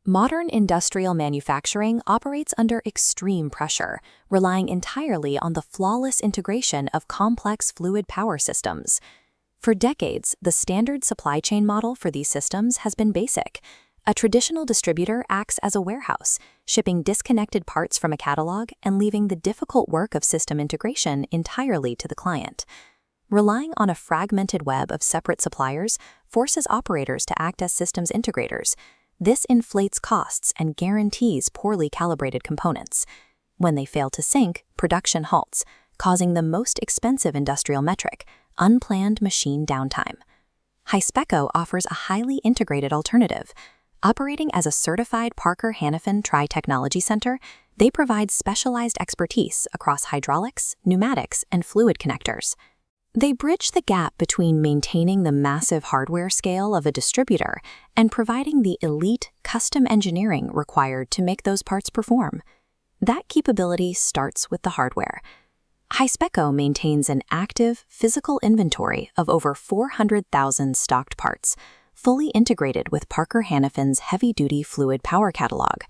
Modern industrial manufacturing operates under extreme pressure, relying entirely on the flawless integration of complex fluid power systems. For decades, the standard supply chain model for these systems has been basic. A traditional distributor acts as a warehouse, shipping disconnected parts from a catalog and leaving the difficult work of system integration entirely to the client. Relying on a fragmented web of separate suppliers forces operators to act as systems integrators. This inflates costs and guarantees poorly calibrated components. When they fail to sync, production halts, causing the most expensive industrial metric, unplanned machine downtime. Hyspeco offers a highly integrated alternative. Operating as a certified Parker Hannifin Tri-Technology Center, they provide specialized expertise across hydraulics, pneumatics, and fluid connectors. They bridge the gap between maintaining the massive hardware scale of a distributor and providing the elite custom engineering required to make those parts perform. That capability starts with the hardware. Hyspeco maintains an active physical inventory of over 400,000 stocked parts, fully integrated with Parker Hannifin's heavy-duty fluid power catalog.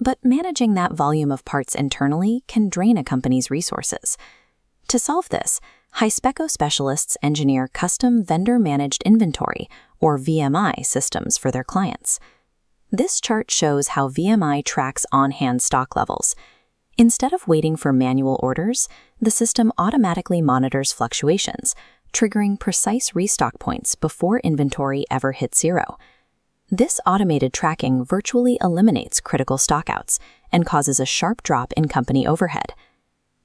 But managing that volume of parts internally can drain a company's resources. To solve this, Hyspeco specialists engineer custom vendor-managed inventory, or VMI, systems for their clients. This chart shows how VMI tracks on-hand stock levels. Instead of waiting for manual orders, the system automatically monitors fluctuations, triggering precise restock points before inventory ever hits zero. This automated tracking virtually eliminates critical stockouts and causes a sharp drop in company overhead.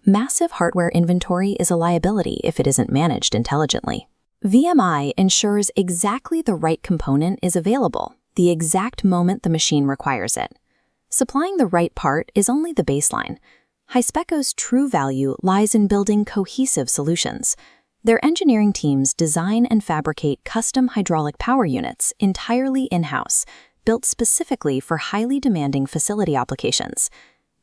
Massive hardware inventory is a liability if it isn't managed intelligently. VMI ensures exactly the right component is available, the exact moment the machine requires it. Supplying the right part is only the baseline. Hyspeco's true value lies in building cohesive solutions. Their engineering teams design and fabricate custom hydraulic power units entirely in-house, built specifically for highly demanding facility applications.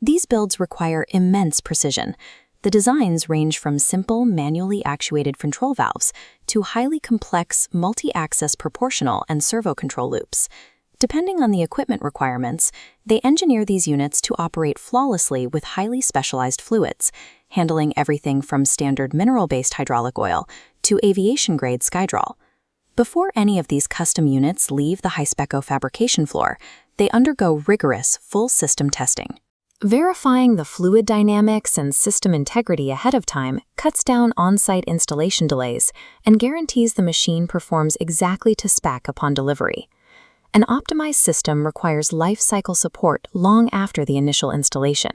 These builds require immense precision. The designs range from simple, manually actuated control valves to highly complex, multi-axis proportional and servo control loops. Depending on the equipment requirements, they engineer these units to operate flawlessly with highly specialized fluids, handling everything from standard mineral-based hydraulic oil to aviation-grade Skydrol. Before any of these custom units leave the Hyspeco fabrication floor, they undergo rigorous full-system testing. Verifying the fluid dynamics and system integrity ahead of time cuts down on-site installation delays and guarantees the machine performs exactly to spec upon delivery. An optimized system requires life cycle support long after the initial installation.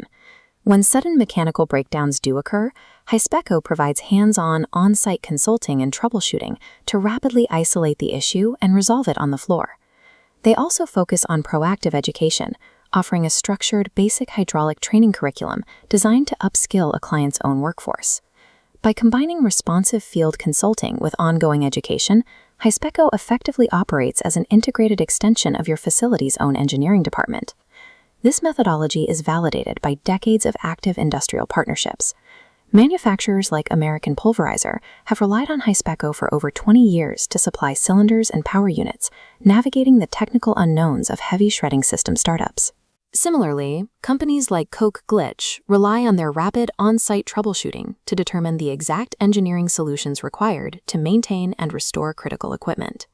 When sudden mechanical breakdowns do occur, Hyspeco provides hands-on, on-site consulting and troubleshooting to rapidly isolate the issue and resolve it on the floor. They also focus on proactive education, offering a structured, basic hydraulic training curriculum designed to upskill a client's own workforce. By combining responsive field consulting with ongoing education, Hyspeco effectively operates as an integrated extension of your facility's own engineering department. This methodology is validated by decades of active industrial partnerships. Manufacturers like American Pulverizer have relied on Hyspeco for over 20 years to supply cylinders and power units, navigating the technical unknowns of heavy shredding system startups. Similarly, companies like Coke Glitch rely on their rapid on-site troubleshooting to determine the exact engineering solutions required to maintain and restore critical equipment.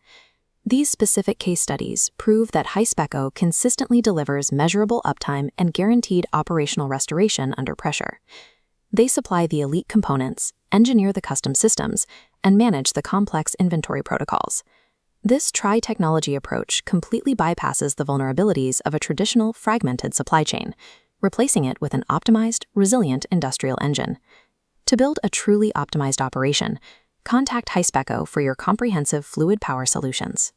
These specific case studies prove that Hyspeco consistently delivers measurable uptime and guaranteed operational restoration under pressure. They supply the elite components, engineer the custom systems, and manage the complex inventory protocols. This tri-technology approach completely bypasses the vulnerabilities of a traditional fragmented supply chain, replacing it with an optimized, resilient industrial engine. To build a truly optimized operation, contact Hyspeco for your comprehensive fluid power solutions.